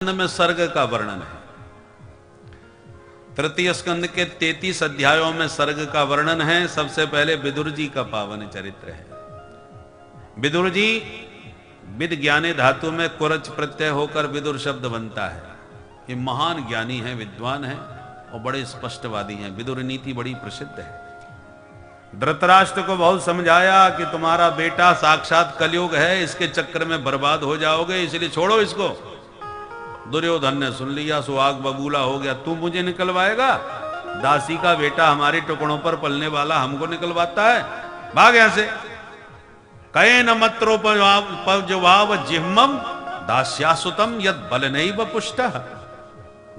में सर्ग का वर्णन है। तृतीय स्कंद के 33 अध्यायों में सर्ग का वर्णन है। सबसे पहले विदुर जी का पावन चरित्र है। विदुर जी विद ज्ञाने धातु में कुरच प्रत्यय होकर विदुर शब्द बनता है। ये महान ज्ञानी है, विद्वान है और बड़े स्पष्टवादी हैं। विदुर नीति बड़ी प्रसिद्ध है। धृतराष्ट्र को बहुत समझाया कि तुम्हारा बेटा साक्षात कलयुग है, इसके चक्कर में बर्बाद हो जाओगे, इसलिए छोड़ो इसको। दुर्योधन ने सुन लिया, सुहाग बबूला हो गया। तू मुझे निकलवाएगा? दासी का बेटा हमारे टुकड़ों पर पलने वाला हमको निकलवाता है? भाग यहां से। कहे न मत्रोपजवाव जिह्मम दास्यासुतम यद बल नहीं बपुष्ट।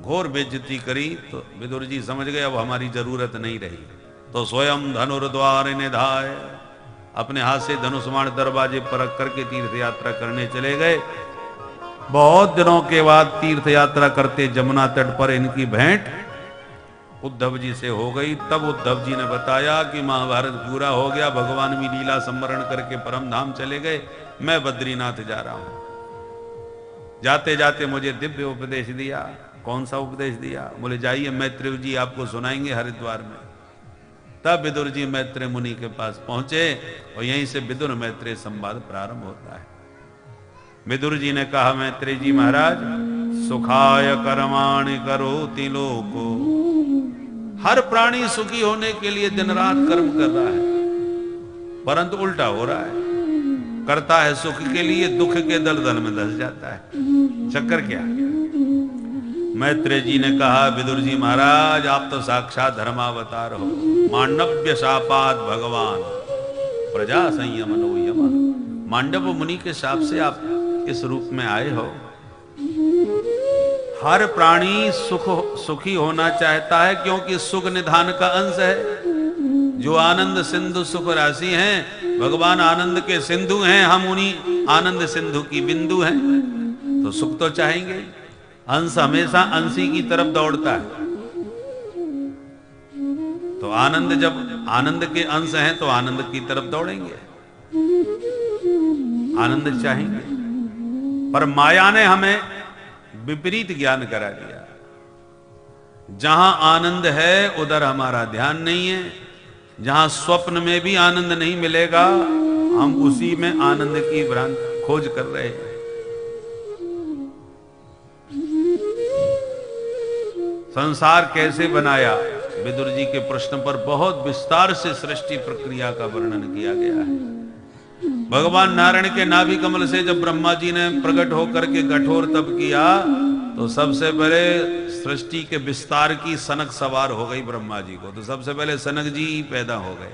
घोर बेइज्जती करी तो विदुर जी समझ गए अब हमारी जरूरत नहीं रही, तो स्वयं धनुर्द्वार निधाय अपने हाथ से धनुष्मान दरवाजे पर रख करके तीर्थ यात्रा करने चले गए। बहुत दिनों के बाद तीर्थ यात्रा करते जमुना तट पर इनकी भेंट उद्धव जी से हो गई। तब उद्धव जी ने बताया कि महाभारत पूरा हो गया, भगवान भी लीला संवरण करके परम धाम चले गए, मैं बद्रीनाथ जा रहा हूं। जाते जाते मुझे दिव्य उपदेश दिया। कौन सा उपदेश दिया? बोले जाइए मैत्रेय जी आपको सुनाएंगे हरिद्वार में। तब विदुर जी मैत्रेय मुनि के पास पहुंचे और यहीं से विदुर मैत्रेय संवाद प्रारंभ होता है। विदुर जी ने कहा, मैत्रेय जी महाराज, सुखाय कर्माणि करोति लोको। हर प्राणी सुखी होने के लिए दिन रात कर्म कर रहा है, परंतु उल्टा हो रहा है। करता है सुख के लिए, दुख के दलदल में धंस जाता है। चक्कर क्या? मैत्रेय जी ने कहा, विदुर जी महाराज आप तो साक्षात धर्मावतार हो। मांडव्य शापात भगवान प्रजा संयमनो यमः। मांडव मुनि के शाप से आप इस रूप में आए हो। हर प्राणी सुखी होना चाहता है, क्योंकि सुख निधान का अंश है। जो आनंद सिंधु सुख राशि हैं, भगवान आनंद के सिंधु हैं, हम उन्हीं आनंद सिंधु की बिंदु हैं, तो सुख तो चाहेंगे। अंश हमेशा अंशी की तरफ दौड़ता है। तो आनंद, जब आनंद के अंश हैं तो आनंद की तरफ दौड़ेंगे, आनंद चाहेंगे। पर माया ने हमें विपरीत ज्ञान करा दिया। जहां आनंद है उधर हमारा ध्यान नहीं है। जहां स्वप्न में भी आनंद नहीं मिलेगा, हम उसी में आनंद की भ्रांति खोज कर रहे हैं। संसार कैसे बनाया? विदुर जी के प्रश्न पर बहुत विस्तार से सृष्टि प्रक्रिया का वर्णन किया गया है। भगवान नारायण के नाभि कमल से जब ब्रह्मा जी ने प्रकट होकर के कठोर तप किया, तो सबसे पहले सृष्टि के विस्तार की सनक सवार हो गई ब्रह्मा जी को। तो सबसे पहले सनक जी पैदा हो गए।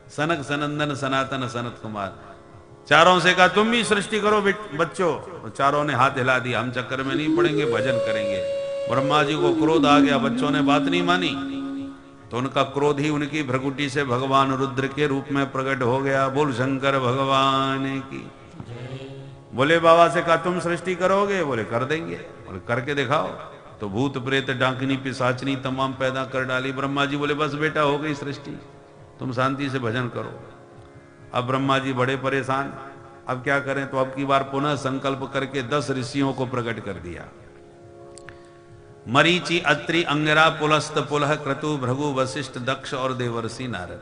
सनक, सनंदन, सनातन, सनत कुमार। चारों से कहा तुम भी सृष्टि करो बच्चों। तो चारों ने हाथ हिला दिया, हम चक्कर में नहीं पड़ेंगे, भजन करेंगे। ब्रह्मा जी को क्रोध आ गया, बच्चों ने बात नहीं मानी, तो उनका क्रोध ही उनकी भ्रकुटी से भगवान रुद्र के रूप में प्रकट हो गया। बोल शंकर भगवान की। बोले बाबा से कहा तुम सृष्टि करोगे? बोले कर देंगे। बोले करके दिखाओ। तो भूत प्रेत डांकनी पिशाचनी तमाम पैदा कर डाली। ब्रह्मा जी बोले बस बेटा हो गई सृष्टि, तुम शांति से भजन करो। अब ब्रह्मा जी बड़े परेशान, अब क्या करें? तो अब की बार पुनः संकल्प करके 10 ऋषियों को प्रकट कर दिया। मरीचि, अत्रि, अंगिरा, पुलस्त, पुलह, क्रतु, भृगु, वशिष्ठ, दक्ष और देवर्षि नारद।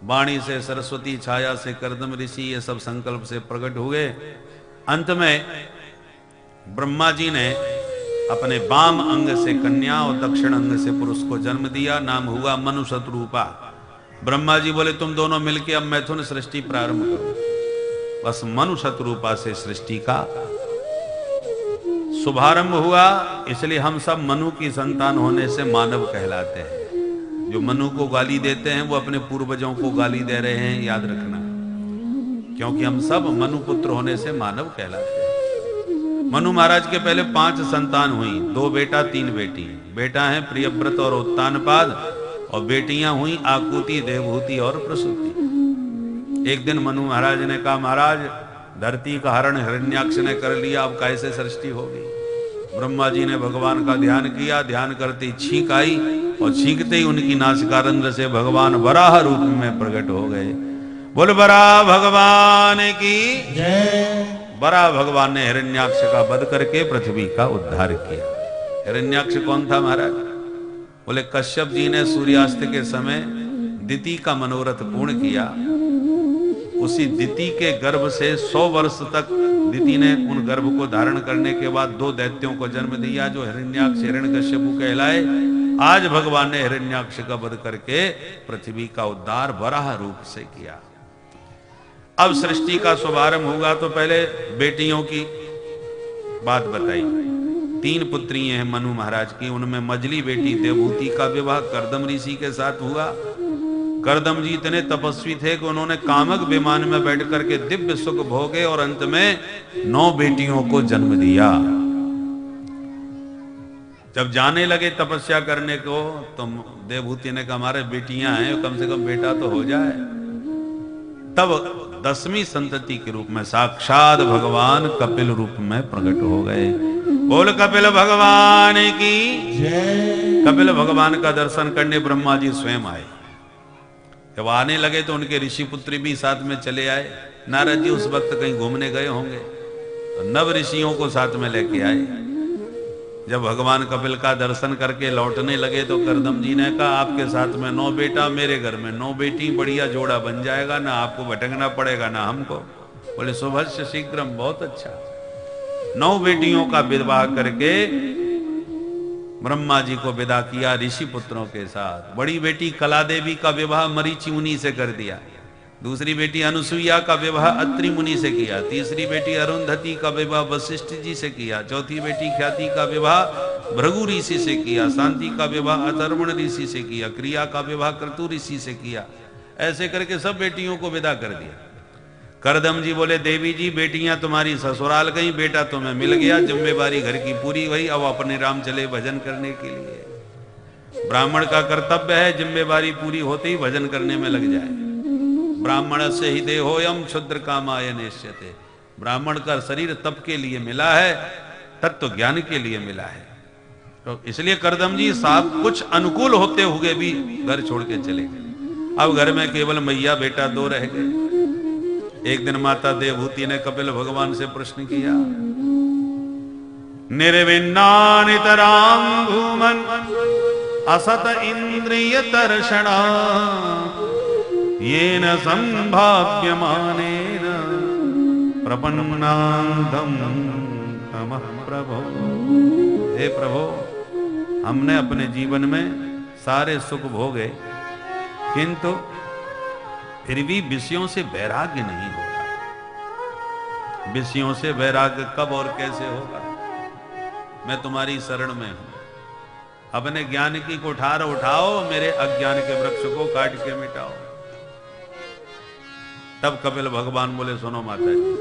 वाणी से सरस्वती, छाया से कर्दम ऋषि, ये सब संकल्प से प्रकट हुए। अंत में ब्रह्मा जी ने अपने वाम अंग से कन्या और दक्षिण अंग से पुरुष को जन्म दिया। नाम हुआ मनु शत्रुपा। ब्रह्मा जी बोले तुम दोनों मिलके अब मैथुन सृष्टि प्रारंभ करो। बस मनु शत्रुपा से सृष्टि का शुभारंभ हुआ। इसलिए हम सब मनु की संतान होने से मानव कहलाते हैं। जो मनु को गाली देते हैं वो अपने पूर्वजों को गाली दे रहे हैं, याद रखना, क्योंकि हम सब मनु पुत्र होने से मानव कहलाते हैं। मनु महाराज के पहले 5 संतान हुई, 2 बेटा 3 बेटी। बेटा है प्रियव्रत और उत्तानपाद, और बेटियां हुई आकुति, देवहूति और प्रसूति। एक दिन मनु महाराज ने कहा, महाराज धरती का हरण हिरण्याक्ष ने कर लिया, अब कैसे सृष्टि होगी? ब्रह्मा जी ने भगवान का ध्यान किया। ध्यान करते ही छींक आई, और छींकते ही उनकी नासिकारंध्र से भगवान वराह रूप में प्रकट हो गए। बोल बराह भगवान की जय। बड़ा भगवान ने हिरण्याक्ष का वध करके पृथ्वी का उद्धार किया। हिरण्याक्ष कौन था महाराज? बोले कश्यप जी ने सूर्यास्त के समय दिति का मनोरथ पूर्ण किया। उसी दिति के गर्भ से 100 वर्ष तक दिति ने उन गर्भ को धारण करने के बाद 2 दैत्यों को जन्म दिया जो हिरण्याक्ष हिरण्यकश्यपु कहलाए। आज भगवान ने हिरण्याक्ष का वध करके पृथ्वी का उद्धार वराह रूप से किया। अब सृष्टि का शुभारंभ होगा तो पहले बेटियों की बात बताई। 3 पुत्री हैं मनु महाराज की, उनमें मझली बेटी देवहूति का विवाह कर्दम ऋषि के साथ हुआ। कर्दम जी इतने तपस्वी थे कि उन्होंने कामक विमान में बैठ करके दिव्य सुख भोगे और अंत में 9 बेटियों को जन्म दिया। जब जाने लगे तपस्या करने को तो देवहूति ने कहा हमारे बेटियां हैं, कम से कम बेटा तो हो जाए। तब 10वीं संतति के रूप में साक्षात भगवान कपिल रूप में प्रकट हो गए। बोल कपिल भगवान की जय। कपिल भगवान का दर्शन करने ब्रह्मा जी स्वयं आए। जब आने लगे तो उनके ऋषि पुत्री भी साथ में चले आए। नारद जी उस वक्त कहीं घूमने गए होंगे तो नव ऋषियों को साथ में लेके आए। जब भगवान कपिल का दर्शन करके लौटने लगे तो कर्दम जी ने कहा आपके साथ में 9 बेटा, मेरे घर में 9 बेटी, बढ़िया जोड़ा बन जाएगा, ना आपको भटकना पड़ेगा ना हमको। बोले शुभस्य शीघ्रम, बहुत अच्छा। 9 बेटियों का विवाह करके ब्रह्मा जी को विदा किया ऋषि पुत्रों के साथ। बड़ी बेटी कला देवी का विवाह मरीचि मुनि से कर दिया। दूसरी बेटी अनुसुईया का विवाह अत्रि मुनि से किया। तीसरी बेटी अरुंधति का विवाह वशिष्ठ जी से किया। चौथी बेटी ख्याति का विवाह भृगु ऋषि से किया। शांति का विवाह अतर्वण ऋषि से किया। क्रिया का विवाह क्रतु ऋषि से किया। ऐसे करके सब बेटियों को विदा कर दिया। करदम जी बोले देवी जी बेटियां तुम्हारी ससुराल गई, बेटा तुम्हें मिल गया, जिम्मेवारी घर की पूरी हुई, अब अपने राम चले भजन करने के लिए। ब्राह्मण का कर्तव्य है जिम्मेवारी पूरी होते ही भजन करने में लग जाए। ब्राह्मण से ही देहोयम क्षुद्र कामाय नेष्यते। ब्राह्मण का शरीर तप के लिए मिला है, तत्व ज्ञान के लिए मिला है। तो इसलिए करदम जी सब कुछ अनुकूल होते हुए भी घर छोड़ के चले गए। अब घर में केवल मैया बेटा 2 रह गए। एक दिन माता देवहूति ने कपिल भगवान से प्रश्न किया, निर्विन्ना नितरां भूमन असत इंद्रिय तर्षणा येन संभाव्यमानेन प्रपन्नादं तमः प्रभो। हे प्रभो, हमने अपने जीवन में सारे सुख भोगे किंतु फिर भी विषयों से वैराग्य नहीं होगा। विषयों से वैराग्य कब और कैसे होगा? मैं तुम्हारी शरण में हूं। अपने ज्ञान की कुठार उठाओ, मेरे अज्ञान के वृक्ष को काट के मिटाओ। तब कपिल भगवान बोले सुनो माता जी,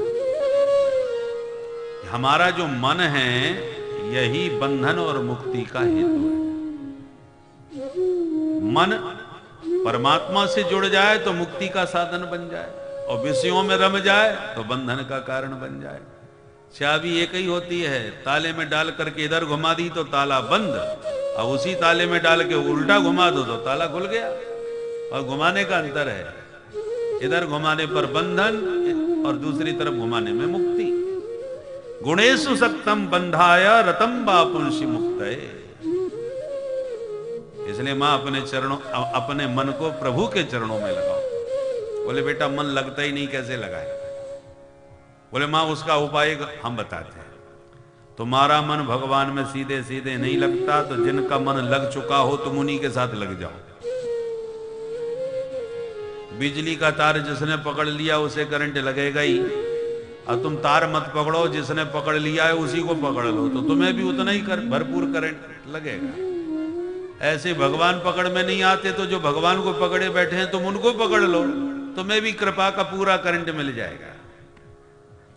हमारा जो मन है यही बंधन और मुक्ति का हेतु है। मन परमात्मा से जुड़ जाए तो मुक्ति का साधन बन जाए, और विषयों में रम जाए तो बंधन का कारण बन जाए। चाबी एक ही होती है, ताले में डाल करके इधर घुमा दी तो ताला बंद, और उसी ताले में डाल के उल्टा घुमा दो तो ताला खुल गया। और घुमाने का अंतर है, इधर घुमाने पर बंधन और दूसरी तरफ घुमाने में मुक्ति। गुणेषु सक्तम बंधाय रतम बापुंषि मुक्तये। इसलिए मां अपने चरणों, अपने मन को प्रभु के चरणों में लगाओ। बोले बेटा मन लगता ही नहीं, कैसे लगाए? बोले मां उसका उपाय हम बताते हैं। तुम्हारा मन भगवान में सीधे सीधे नहीं लगता तो जिनका मन लग चुका हो तुम उन्हीं के साथ लग जाओ। बिजली का तार जिसने पकड़ लिया उसे करंट लगेगा ही, और तुम तार मत पकड़ो, जिसने पकड़ लिया है उसी को पकड़ लो तो तुम्हें भी उतना ही भरपूर करंट लगेगा। ऐसे भगवान पकड़ में नहीं आते तो जो भगवान को पकड़े बैठे हैं तुम उनको पकड़ लो, तुम्हें भी कृपा का पूरा करंट मिल जाएगा।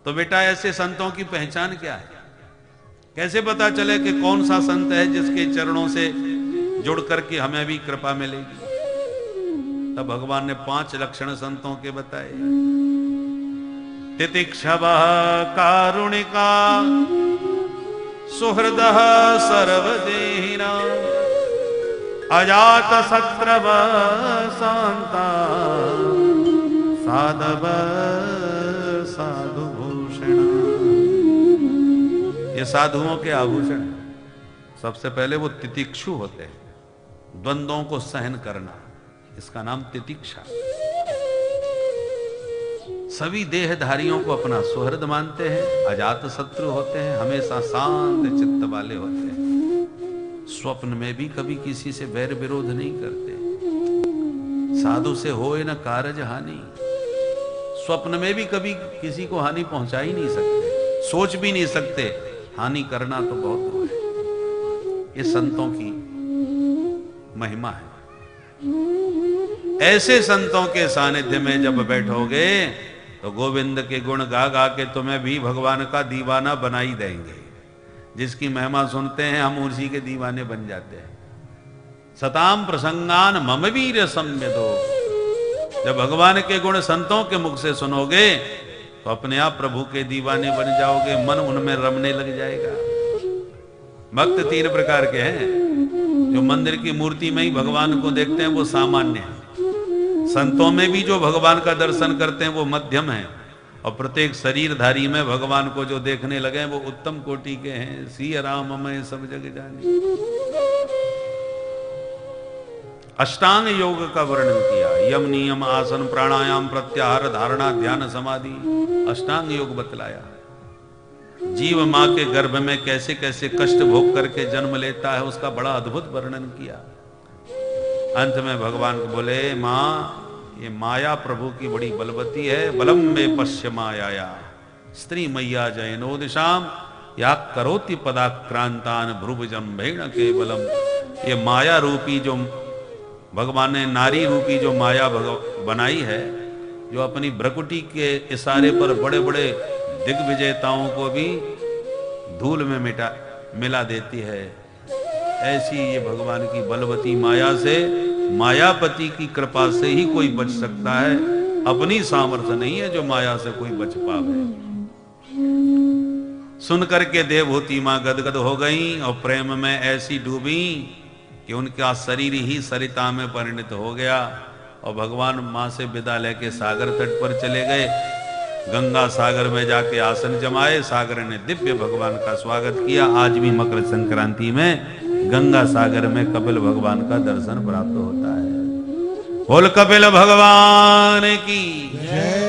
तो बेटा ऐसे संतों की पहचान क्या है? कैसे पता चले कि कौन सा संत है जिसके चरणों से जुड़ करके हमें भी कृपा मिलेगी? तब भगवान ने 5 लक्षण संतों के बताए। तितिक्षवः कारुणिका सुहृदः सर्वदेहिना अजात शत्रव शांता साधव साधुभूषण। ये साधुओं के आभूषण हैं। सबसे पहले वो तितिक्षु होते हैं, द्वंद्वों को सहन करना, इसका नाम तितिक्षा। सभी देहधारियों को अपना सुहृद मानते हैं, अजात शत्रु होते हैं, हमेशा शांत चित्त वाले होते हैं, स्वप्न में भी कभी किसी से वैर विरोध नहीं करते, साधु से होए न कारज हानि, स्वप्न में भी कभी किसी को हानि पहुंचा ही नहीं सकते, सोच भी नहीं सकते, हानि करना तो बहुत दूर है। ये संतों की महिमा है। ऐसे संतों के सानिध्य में जब बैठोगे तो गोविंद के गुण गा गा के तुम्हें भी भगवान का दीवाना बना ही देंगे। जिसकी महिमा सुनते हैं हम उसी के दीवाने बन जाते हैं। सताम प्रसंगान मम वीर संवेदो, जब भगवान के गुण संतों के मुख से सुनोगे तो अपने आप प्रभु के दीवाने बन जाओगे, मन उनमें रमने लग जाएगा। भक्त तीन प्रकार के हैं, जो मंदिर की मूर्ति में ही भगवान को देखते हैं वो सामान्य है, संतों में भी जो भगवान का दर्शन करते हैं वो मध्यम है, और प्रत्येक शरीरधारी में भगवान को जो देखने लगे वो उत्तम कोटि के हैं। सिया राम मैं सब जग जानी। अष्टांग योग का वर्णन किया, यम नियम आसन प्राणायाम प्रत्याहार धारणा ध्यान समाधि, अष्टांग योग बतलाया। जीव मां के गर्भ में कैसे कैसे कष्ट भोग करके जन्म लेता है उसका बड़ा अद्भुत वर्णन किया। अंत में भगवान को बोले, मां ये माया प्रभु की बड़ी बलवती है, बलम में पश्य माया स्त्री मैया जयनो दिशाम या करोति पदाक्रांतान भ्रुवजम्भेण केवलम। ये माया रूपी जो भगवान ने नारी रूपी जो माया बनाई है, जो अपनी भ्रकुटी के इशारे पर बड़े बड़े दिग्विजेताओं को भी धूल में मिला देती है, ऐसी ये भगवान की बलवती माया से, मायापति की कृपा से ही कोई बच सकता है। अपनी सामर्थ्य नहीं है जो माया से कोई बच पावे। सुन करके देवहूति मां गदगद हो गई और प्रेम में ऐसी डूबी कि उनका शरीर ही सरिता में परिणत हो गया, और भगवान मां से विदा लेके सागर तट पर चले गए। गंगा सागर में जाके आसन जमाए, सागर ने दिव्य भगवान का स्वागत किया। आज भी मकर संक्रांति में गंगा सागर में कपिल भगवान का दर्शन प्राप्त होता है। बोल कपिल भगवान की जय।